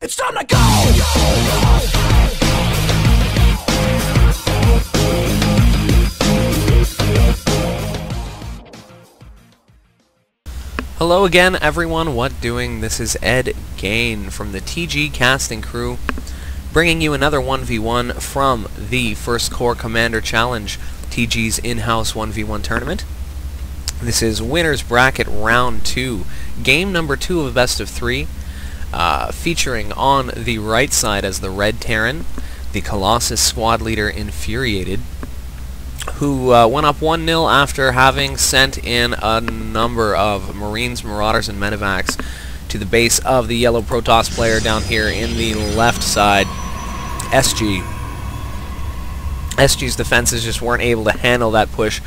It's time to go! Hello again, everyone. What doing? This is eDgEIN from the TG casting crew, bringing you another 1v1 from the First Corps Commander Challenge, TG's in-house 1v1 tournament. This is Winners Bracket Round 2, game number 2 of best of 3, featuring on the right side as the Red Terran, the Colossus squad leader Infuriated, who went up 1-0 after having sent in a number of Marines, Marauders, and Medevacs to the base of the yellow Protoss player down here in the left side, Esge. Esge's defenses just weren't able to handle that push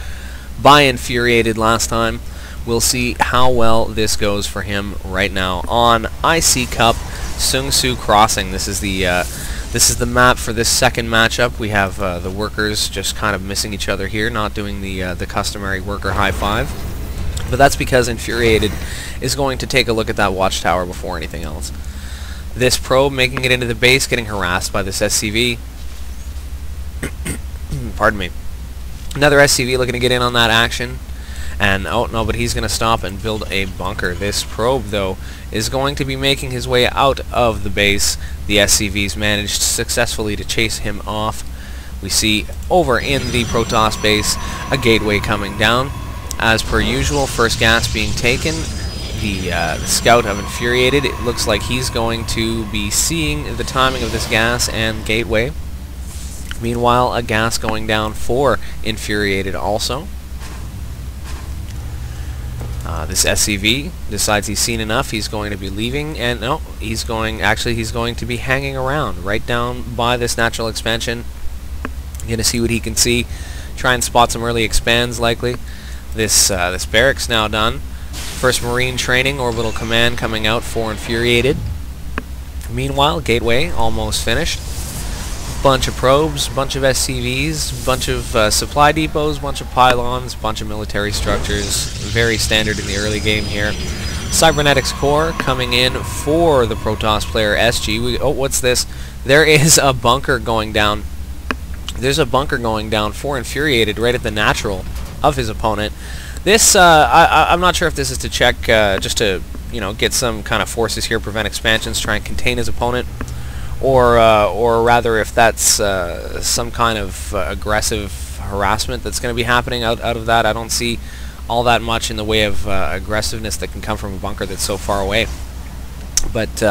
by Infuriated last time. We'll see how well this goes for him right now on IC Cup Sung Su Crossing. This is the map for this second matchup. We have the workers just kind of missing each other here, not doing the customary worker high five. But that's because Infuriated is going to take a look at that watchtower before anything else. This probe making it into the base, getting harassed by this SCV. Pardon me. Another SCV looking to get in on that action. And, oh no, but he's going to stop and build a bunker. This probe, though, is going to be making his way out of the base. The SCVs managed successfully to chase him off. We see over in the Protoss base a gateway coming down. As per usual, first gas being taken. The scout of Infuriated, it looks like he's going to be seeing the timing of this gas and gateway. Meanwhile, a gas going down for Infuriated also. This SCV decides he's seen enough, he's going to be leaving, and no, he's going to be hanging around right down by this natural expansion. Going to see what he can see, try and spot some early expands likely. This barracks now done. First Marine training, orbital command coming out for Infuriated. Meanwhile, gateway almost finished. Bunch of probes, bunch of SCVs, bunch of supply depots, bunch of pylons, bunch of military structures. Very standard in the early game here. Cybernetics Core coming in for the Protoss player Esge. Oh, what's this? There is a bunker going down. There's a bunker going down for Infuriated right at the natural of his opponent. This, I'm not sure if this is to check, just to, you know, get some kind of forces here, prevent expansions, try and contain his opponent. Or rather, if that's some kind of aggressive harassment that's going to be happening out of that. I don't see all that much in the way of aggressiveness that can come from a bunker that's so far away. But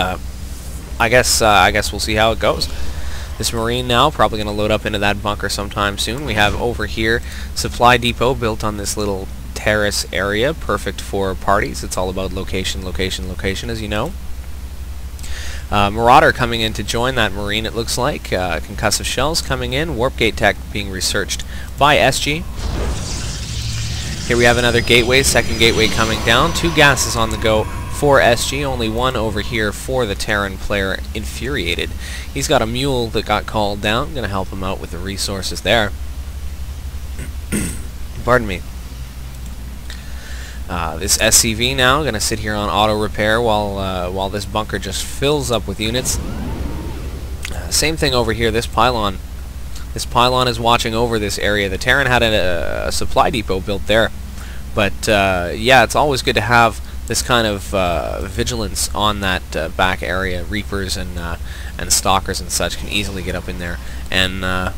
I guess we'll see how it goes. This Marine now probably going to load up into that bunker sometime soon. We have over here supply depot built on this little terrace area, perfect for parties. It's all about location, location, location, as you know. Marauder coming in to join that Marine, it looks like. Concussive shells coming in. Warp gate tech being researched by Esge. Here we have another gateway, second gateway coming down. 2 gases on the go for Esge, only 1 over here for the Terran player Infuriated. He's got a mule that got called down. I'm going to help him out with the resources there. Pardon me. This SCV now going to sit here on auto repair while this bunker just fills up with units. Same thing over here. This pylon is watching over this area. The Terran had a supply depot built there, but yeah, it's always good to have this kind of vigilance on that back area. Reapers and stalkers and such can easily get up in there and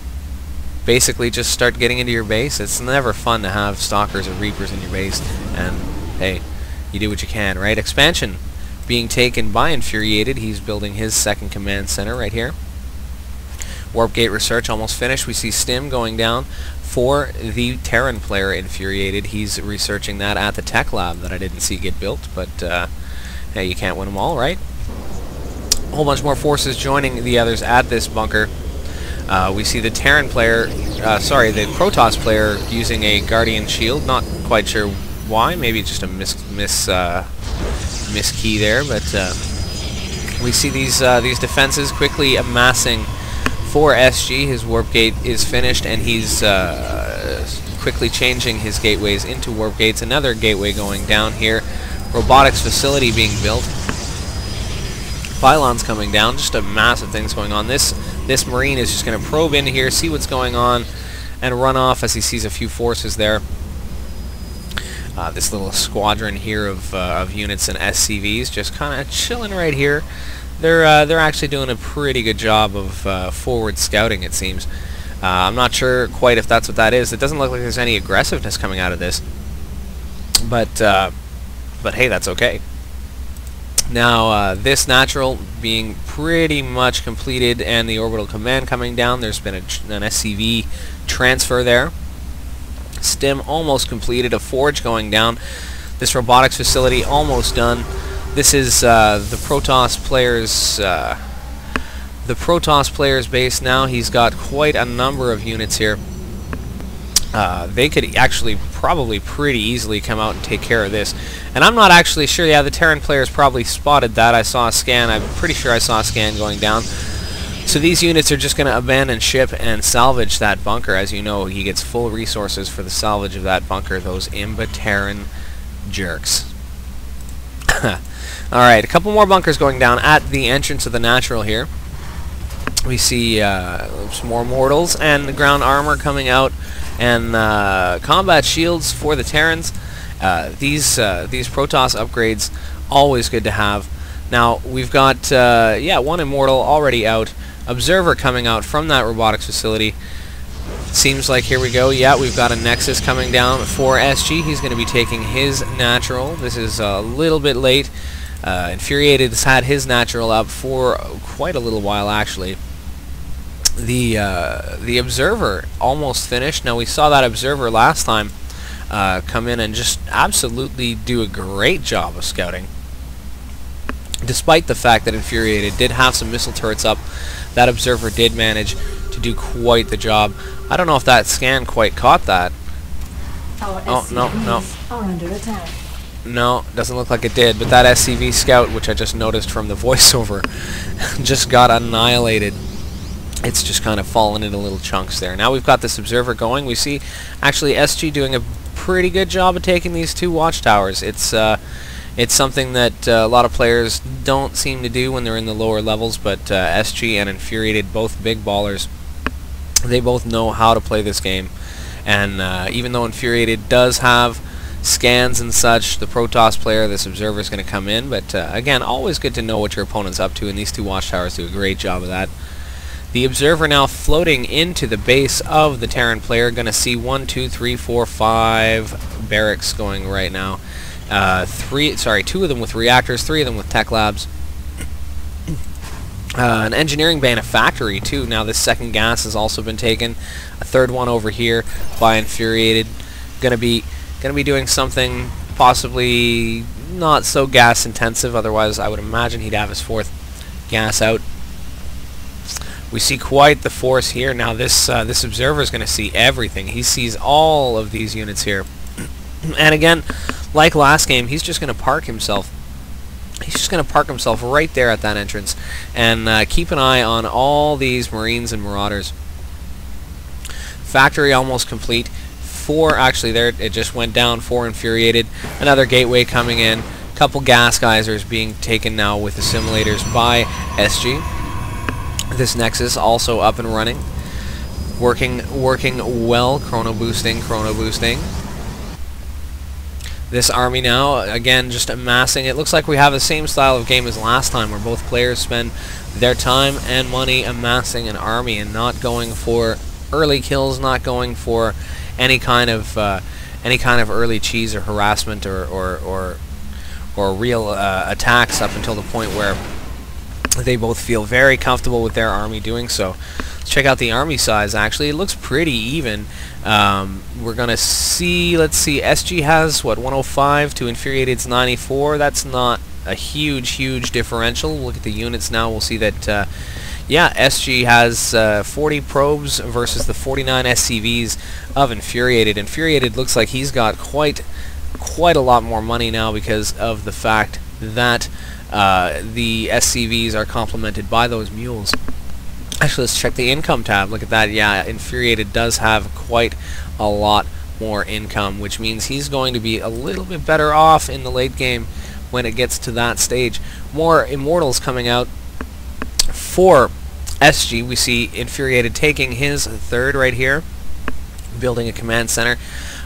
basically just start getting into your base. It's never fun to have stalkers or reapers in your base, and hey, you do what you can, right? Expansion being taken by Infuriated. He's building his second command center right here. Warp gate research almost finished. We see Stim going down for the Terran player Infuriated. He's researching that at the tech lab that I didn't see get built, but hey, you can't win them all, right? A whole bunch more forces joining the others at this bunker. We see the Terran player, the Protoss player using a Guardian Shield. Not quite sure why. Maybe just a miss key there. But we see these defenses quickly amassing for Esge. His warp gate is finished, and he's quickly changing his gateways into warp gates. Another gateway going down here. Robotics facility being built. Pylons coming down, just a massive things going on. This Marine is just going to probe in here, see what's going on, and run off as he sees a few forces there. This little squadron here of units and SCVs just kind of chilling right here. They're actually doing a pretty good job of forward scouting, it seems. I'm not sure quite if that's what that is. It doesn't look like there's any aggressiveness coming out of this, but hey, that's okay. Now, this natural being pretty much completed and the orbital command coming down, there's been an SCV transfer there. Stim almost completed, a forge going down. This robotics facility almost done. This is the Protoss player's base now. He's got quite a number of units here. They could actually probably pretty easily come out and take care of this. And I'm not actually sure. Yeah, the Terran players probably spotted that. I saw a scan. I'm pretty sure I saw a scan going down. So these units are just going to abandon ship and salvage that bunker. As you know, he gets full resources for the salvage of that bunker. Those Imba Terran jerks. Alright, a couple more bunkers going down at the entrance of the natural here. We see some more mortals and the ground armor coming out, and combat shields for the Terrans. These Protoss upgrades, always good to have. Now we've got one immortal already out. Observer coming out from that robotics facility. Seems like, here we go, yeah, we've got a Nexus coming down for Esge. He's going to be taking his natural. This is a little bit late. Infuriated has had his natural up for quite a little while, actually. The Observer almost finished. Now, we saw that Observer last time come in and just absolutely do a great job of scouting. Despite the fact that Infuriated did have some missile turrets up, that Observer did manage to do quite the job. I don't know if that scan quite caught that. No. Are under attack. No, doesn't look like it did, but that SCV scout, which I just noticed from the voiceover, just got annihilated. It's just kind of fallen into little chunks there. Now we've got this Observer going. We see actually Esge doing a pretty good job of taking these two watchtowers. It's something that a lot of players don't seem to do when they're in the lower levels, but Esge and Infuriated, both big ballers, they both know how to play this game. And even though Infuriated does have scans and such, the Protoss player, this Observer, is going to come in. But again, always good to know what your opponent's up to, and these two watchtowers do a great job of that. The Observer now floating into the base of the Terran player. Going to see 1, 2, 3, 4, 5 barracks going right now. 2 of them with reactors, 3 of them with tech labs. An engineering bay and a factory too. Now this second gas has also been taken. A third one over here by Infuriated. Gonna be doing something possibly not so gas intensive. Otherwise, I would imagine he'd have his 4th gas out. We see quite the force here. Now this Observer is going to see everything. He sees all of these units here. And again, like last game, he's just going to park himself. He's just going to park himself right there at that entrance and keep an eye on all these Marines and Marauders. Factory almost complete. 4, actually there, it just went down. 4 Infuriated. Another gateway coming in. Couple gas geysers being taken now with assimilators by Esge. This Nexus also up and running. Working well. Chrono boosting. This army now, again, just amassing. It looks like we have the same style of game as last time, where both players spend their time and money amassing an army and not going for early kills, not going for any kind of early cheese or harassment or real attacks up until the point where they both feel very comfortable with their army doing so. Let's check out the army size. Actually, it looks pretty even. We're gonna see. Let's see. Esge has what, 105 to Infuriated's 94. That's not a huge differential. Look at the units now. We'll see that. Yeah, Esge has 40 probes versus the 49 SCVs of Infuriated. Infuriated looks like he's got quite a lot more money now because of the fact that the SCVs are complemented by those mules. Actually, let's check the income tab. Look at that. Yeah, Infuriated does have quite a lot more income, which means he's going to be a little bit better off in the late game when it gets to that stage. More Immortals coming out for Esge. We see Infuriated taking his third right here, building a command center.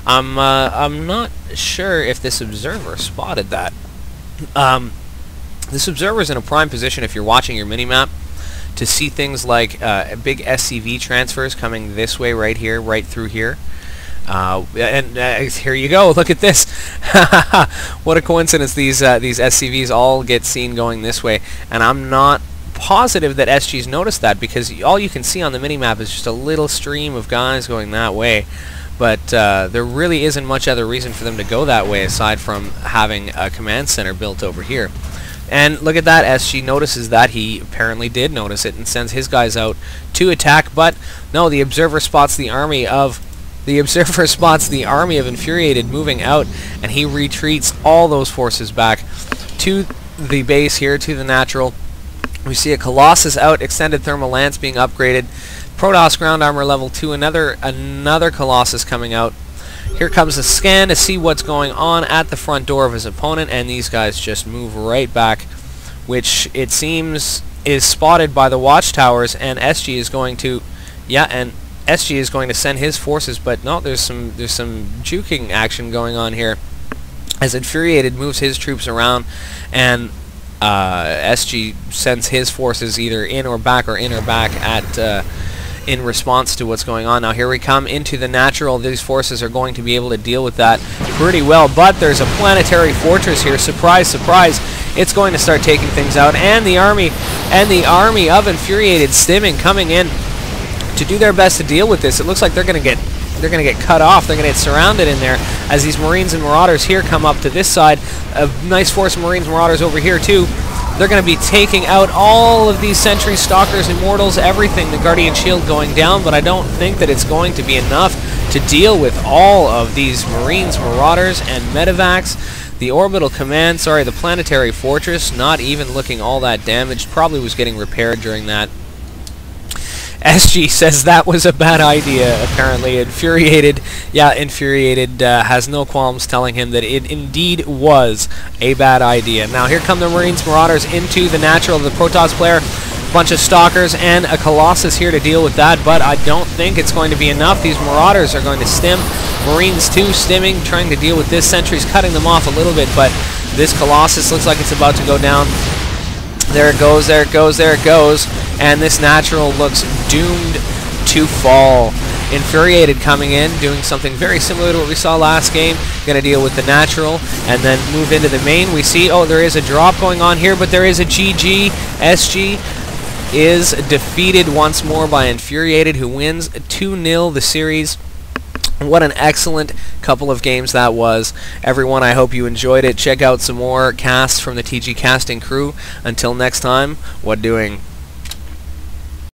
I'm not sure if this observer spotted that. This observer is in a prime position if you're watching your minimap to see things like big SCV transfers coming this way right here, right through here. Here you go. Look at this. What a coincidence. These SCVs all get seen going this way, and I'm not positive that SG's noticed that, because all you can see on the minimap is just a little stream of guys going that way. But there really isn't much other reason for them to go that way aside from having a command center built over here. And look at that, SG notices that. He apparently did notice it and sends his guys out to attack, but no, the observer spots the army of Infuriated moving out, and he retreats all those forces back to the base here, to the natural. We see a Colossus out, extended thermal lance being upgraded, Protoss ground armor level 2, another Colossus coming out. Here comes a scan to see what's going on at the front door of his opponent, and these guys just move right back, which it seems is spotted by the watchtowers, and SG is going to, SG is going to send his forces, but no, there's some juking action going on here as Infuriated moves his troops around, and SG sends his forces either in or back at in response to what's going on. Now here we come into the natural. These forces are going to be able to deal with that pretty well, but there's a planetary fortress here. Surprise, surprise. It's going to start taking things out, and the army of Infuriated stimming coming in to do their best to deal with this. It looks like they're going to get cut off. They're going to get surrounded in there as these Marines and Marauders here come up to this side. A nice force of Marines and Marauders over here too. They're going to be taking out all of these Sentry, Stalkers, Immortals, everything. The Guardian Shield going down, but I don't think that it's going to be enough to deal with all of these Marines, Marauders, and Medivacs. The Orbital Command, the Planetary Fortress, not even looking all that damaged. Probably was getting repaired during that. SG says that was a bad idea, apparently. Infuriated has no qualms telling him that it indeed was a bad idea. Now here come the Marines Marauders into the natural of the Protoss player. Bunch of Stalkers and a Colossus here to deal with that, but I don't think it's going to be enough. These Marauders are going to stim. Marines too stimming, trying to deal with this. Sentry's cutting them off a little bit, but this Colossus looks like it's about to go down. There it goes, there it goes, there it goes. And this natural looks doomed to fall. Infuriated coming in, doing something very similar to what we saw last game. Going to deal with the natural and then move into the main. We see, oh, there is a drop going on here, but there is a GG. SG is defeated once more by Infuriated, who wins 2-0 the series. What an excellent couple of games that was. Everyone, I hope you enjoyed it. Check out some more casts from the TG Casting crew. Until next time, what doing?